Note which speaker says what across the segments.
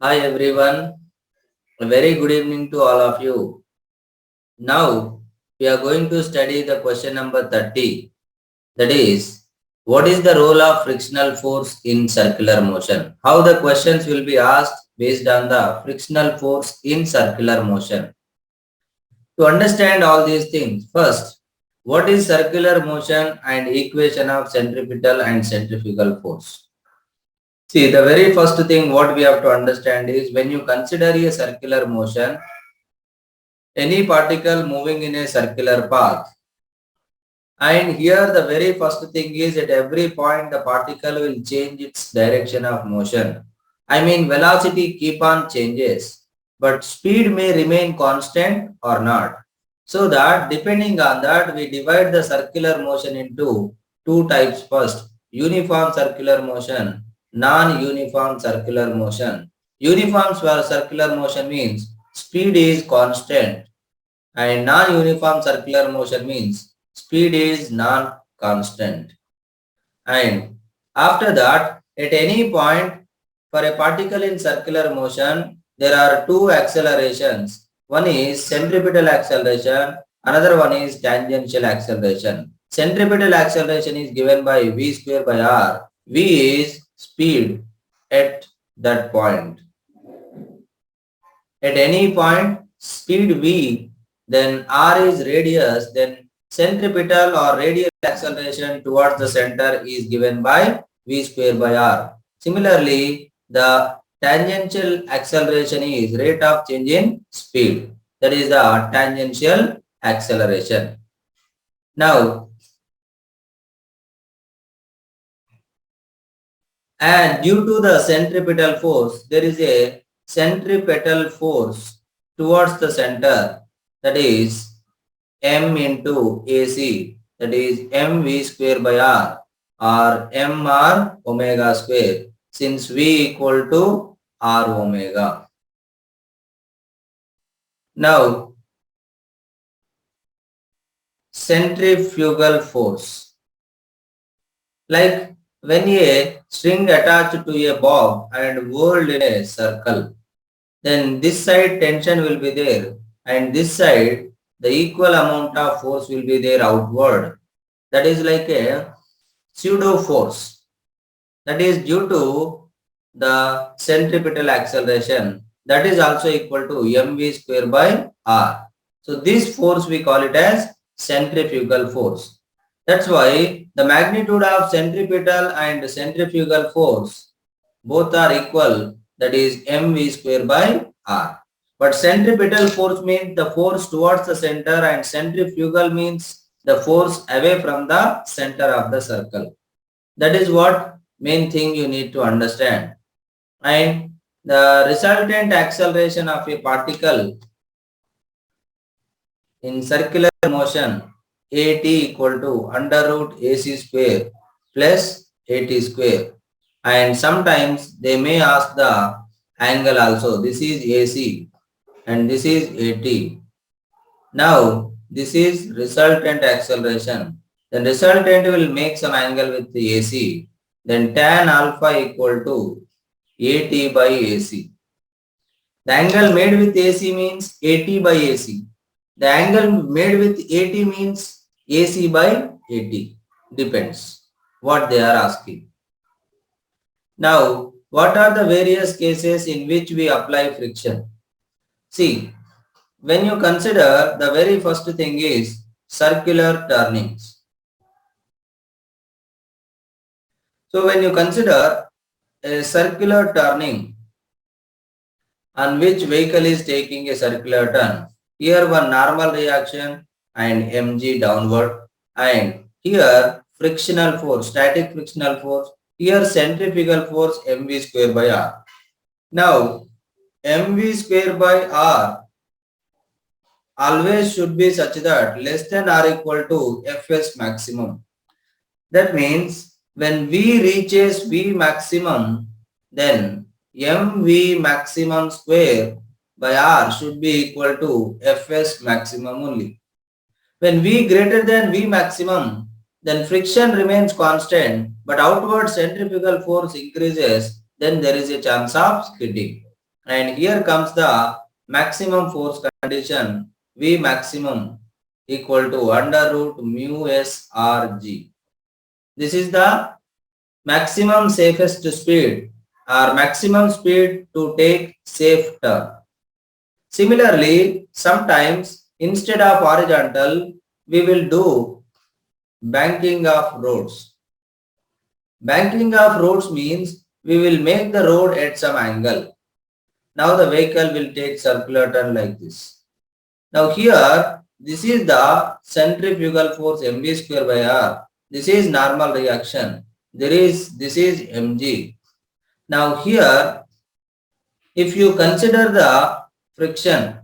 Speaker 1: Hi everyone, a very good evening to all of you. Now we are going to study the question number 30. That is, what is the role of frictional force in circular motion? How the questions will be asked based on the frictional force in circular motion. To understand all these things, first, what is circular motion and equation of centripetal and centrifugal force? See, the very first thing what we have to understand is when you consider a circular motion, any particle moving in a circular path. And here the very first thing is at every point the particle will change its direction of motion. I mean velocity keep on changes, but speed may remain constant or not. So that depending on that we divide the circular motion into two types first. Uniform circular motion, non-uniform circular motion. Uniform circular motion means speed is constant and non-uniform circular motion means speed is non-constant. And after that, at any point for a particle in circular motion, there are two accelerations. One is centripetal acceleration, another one is tangential acceleration. Centripetal acceleration is given by v square by r. V is speed at that point. At any point, speed v, then r is radius, then centripetal or radial acceleration towards the center is given by v square by r. Similarly, the tangential acceleration is rate of change in speed. That is the tangential acceleration. Now, and due to the centripetal force, there is a centripetal force towards the center, that is m into AC, that is mv square by r or mr omega square, since v equal to r omega. Now, centrifugal force. Like when a string attached to a bob and whirled in a circle, then this side tension will be there and this side the equal amount of force will be there outward. That is like a pseudo force. That is due to the centripetal acceleration. That is also equal to mv square by r. So this force we call it as centrifugal force. That's why the magnitude of centripetal and centrifugal force both are equal, that is mv square by r. But centripetal force means the force towards the center and centrifugal means the force away from the center of the circle. That is what main thing you need to understand. And the resultant acceleration of a particle in circular motion at equal to under root AC square plus AT square. And sometimes they may ask the angle also. This is AC and this is AT. Now this is resultant acceleration. Then resultant will make some angle with the AC. Then tan alpha equal to AT by AC. The angle made with AC means AT by AC. The angle made with AT means AC by AT. Depends what they are asking. Now, what are the various cases in which we apply friction? See, when you consider the very first thing is circular turnings. So when you consider a circular turning on which vehicle is taking a circular turn, here one normal reaction and mg downward, and here frictional force, static frictional force, here centrifugal force mv square by r. Now mv square by r always should be such that less than or equal to fs maximum. That means when v reaches v maximum, then mv maximum square by r should be equal to fs maximum only. When v greater than v maximum, then friction remains constant, but outward centrifugal force increases, then there is a chance of skidding. And here comes the maximum force condition, V maximum equal to under root mu s r g. This is the maximum safest speed or maximum speed to take safe turn. Similarly, sometimes instead of horizontal, we will do banking of roads. Banking of roads means we will make the road at some angle. Now the vehicle will take circular turn like this. Now here, this is the centrifugal force mv square by r. This is normal reaction. This is mg. Now here, if you consider the friction,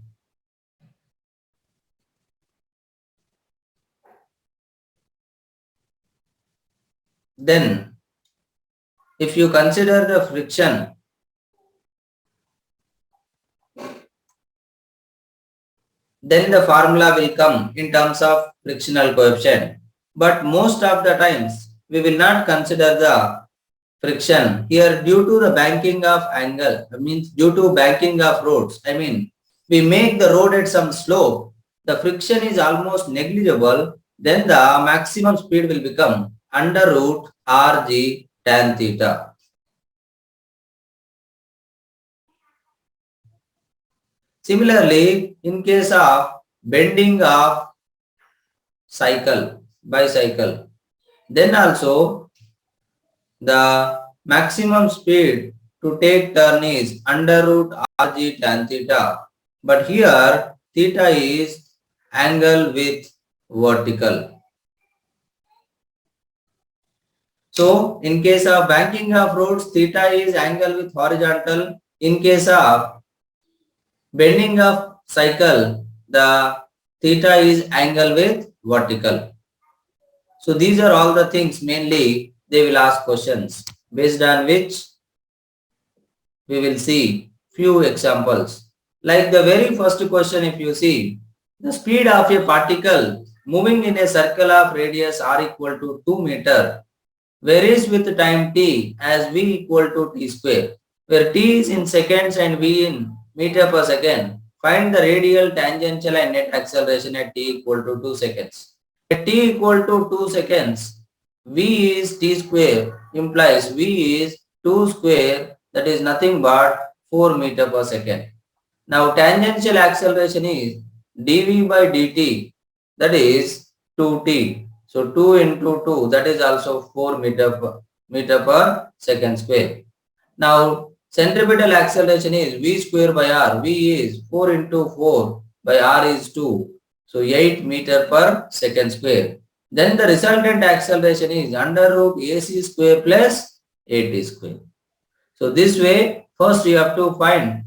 Speaker 1: then if you consider the friction, then the formula will come in terms of frictional coefficient. But most of the times, we will not consider the friction. Here, due to the banking of angle, means due to banking of roads, we make the road at some slope, the friction is almost negligible, then the maximum speed will become under root rg tan theta. Similarly, in case of bending of bicycle, then also the maximum speed to take turn is under root rg tan theta. But here theta is angle with vertical. So in case of banking of roads, theta is angle with horizontal. In case of bending of cycle, the theta is angle with vertical. So these are all the things mainly they will ask questions, based on which we will see few examples. Like the very first question, if you see, the speed of a particle moving in a circle of radius r equal to 2 meter varies with time t as v equal to t square, where t is in seconds and v in meter per second. Find the radial, tangential and net acceleration at t equal to 2 seconds. At t equal to 2 seconds, v is t square implies v is 2 square, that is nothing but 4 meter per second. Now tangential acceleration is dv by dt, that is 2t. So 2 into 2, that is also 4 meter per second square. Now centripetal acceleration is v square by r. V is 4 into 4 by r is 2. So 8 meter per second square. Then the resultant acceleration is under root ac square plus at square. So this way, first you have to find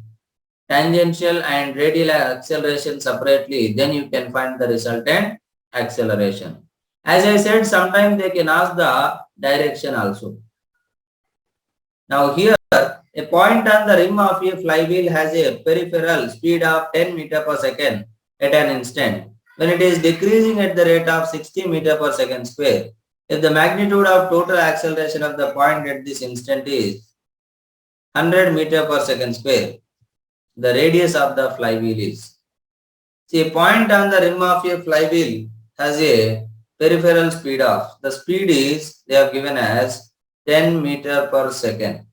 Speaker 1: tangential and radial acceleration separately, then you can find the resultant acceleration. As I said, sometimes they can ask the direction also. Now here, a point on the rim of a flywheel has a peripheral speed of 10 meter per second at an instant, when it is decreasing at the rate of 60 meter per second square. If the magnitude of total acceleration of the point at this instant is 100 meter per second square, the radius of the flywheel is. See, a point on the rim of a flywheel has a peripheral speed of, the speed is, they have given as 10 meter per second.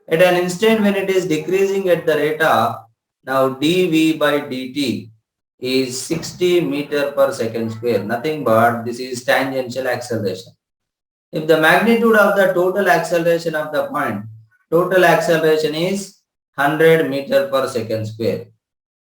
Speaker 1: At an instant when it is decreasing at the rate of, now dv by dt is 60 meter per second square, nothing but this is tangential acceleration. If the magnitude of the total acceleration of the point, total acceleration is 100 meter per second square.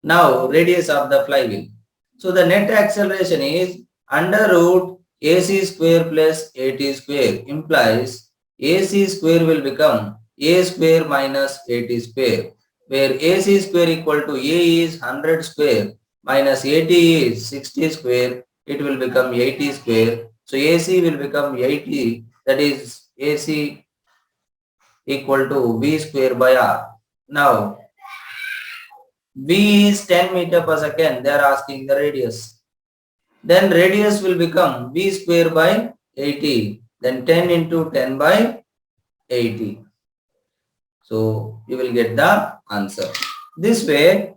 Speaker 1: Now radius of the flywheel. So the net acceleration is under root ac square plus at square, implies ac square will become a square minus at square, where ac square equal to a is 100 square minus at is 60 square, it will become 80 square. So ac will become 80, that is ac equal to v square by r. Now v is 10 meter per second, they are asking the radius. Then radius will become v square by 80, then 10 into 10 by 80. So you will get the answer. This way,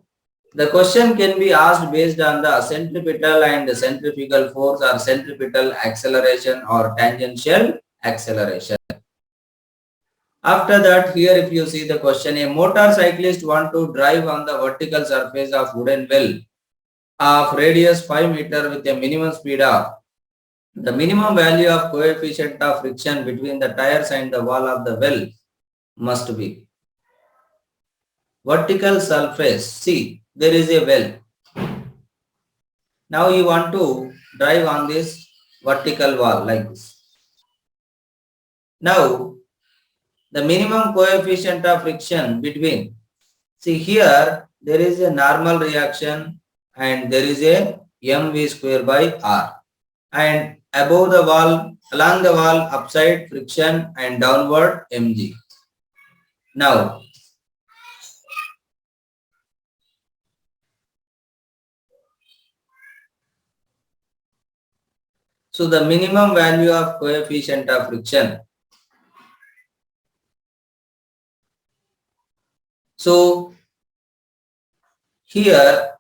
Speaker 1: the question can be asked based on the centripetal and centrifugal force or centripetal acceleration or tangential acceleration. After that, here if you see the question, a motorcyclist want to drive on the vertical surface of wooden well of radius 5 meter with a minimum speed of the minimum value of coefficient of friction between the tires and the wall of the well must be. Vertical surface, see there is a well. Now you want to drive on this vertical wall like this. Now the minimum coefficient of friction between, see here there is a normal reaction and there is a mv square by r, and above the wall, along the wall, upside friction and downward mg. Now so the minimum value of coefficient of friction, so here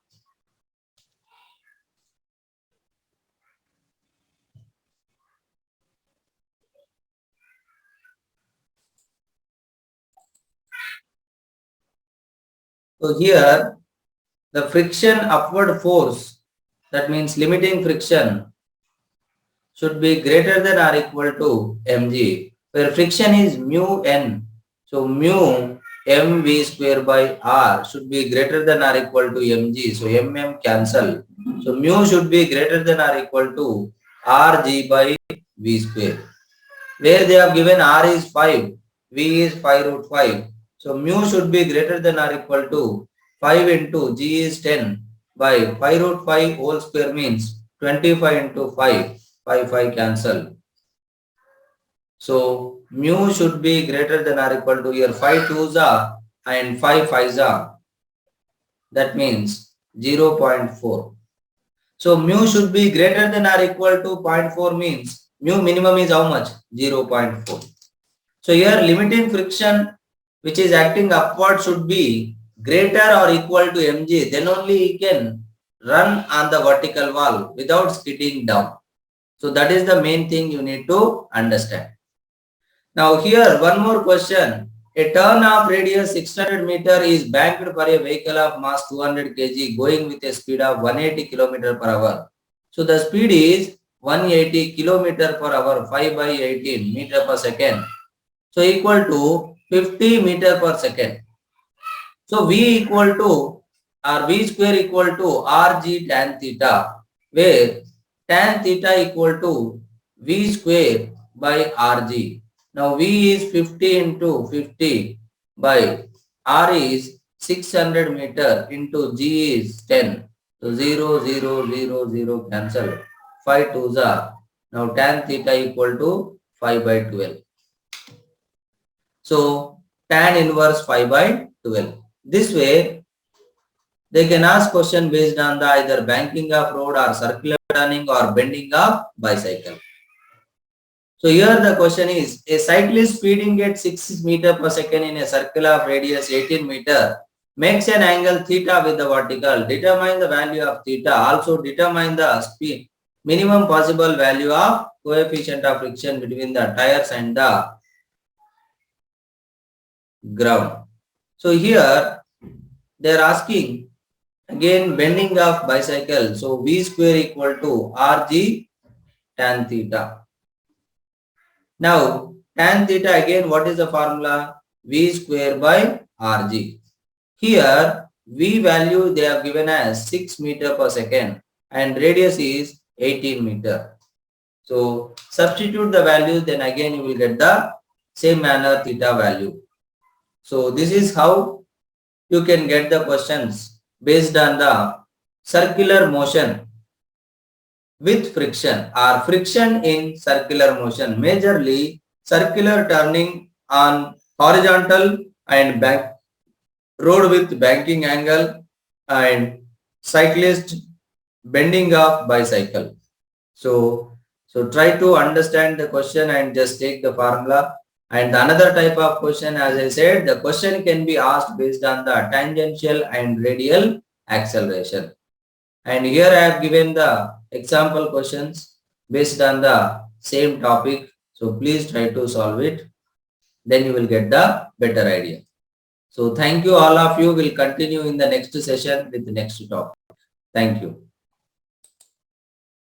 Speaker 1: the friction upward force, that means limiting friction, should be greater than or equal to mg, where friction is mu n. So mu mv square by r should be greater than or equal to mg. So mm cancel. So mu should be greater than or equal to rg by v square. Where they have given r is 5, v is 5 root 5. So mu should be greater than or equal to 5 into g is 10 by 5 root 5 whole square means 25 into 5. 5 cancel. So mu should be greater than or equal to here 5 2s are and 5 5s are. That means 0.4. So mu should be greater than or equal to 0.4 means mu minimum is how much? 0.4. So here limiting friction which is acting upward should be greater or equal to mg. Then only he can run on the vertical wall without skidding down. So that is the main thing you need to understand. Now here one more question. A turn of radius 600 meter is banked for a vehicle of mass 200 kg going with a speed of 180 km per hour. So the speed is 180 km per hour, 5 by 18 meter per second. So equal to 50 meter per second. So V equal to or V square equal to Rg tan theta, where tan theta equal to V square by Rg. Now V is 50 into 50 by R is 600 meter into G is 10. So 0, 0, 0, 0 cancel. 5 2s are. Now tan theta equal to 5 by 12. So tan inverse 5 by 12. This way, they can ask question based on the either banking of road or circular turning or bending of bicycle. So here the question is, a cyclist speeding at 6 meter per second in a circle of radius 18 meter makes an angle theta with the vertical. Determine the value of theta. Also determine the speed, minimum possible value of coefficient of friction between the tires and the ground. So here they are asking again bending of bicycle. So V square equal to Rg tan theta. Now tan theta again, what is the formula? V square by Rg. Here V value they have given as 6 meter per second and radius is 18 meter. So substitute the values, then again you will get the same manner theta value. So this is how you can get the questions based on the circular motion with friction or friction in circular motion, majorly circular turning on horizontal and back road with banking angle and cyclist bending of bicycle. So try to understand the question and just take the formula And another type of question, as I said, the question can be asked based on the tangential and radial acceleration. And here I have given the example questions based on the same topic. So please try to solve it. Then you will get the better idea. So thank you all of you. Will continue in the next session with the next topic. Thank you.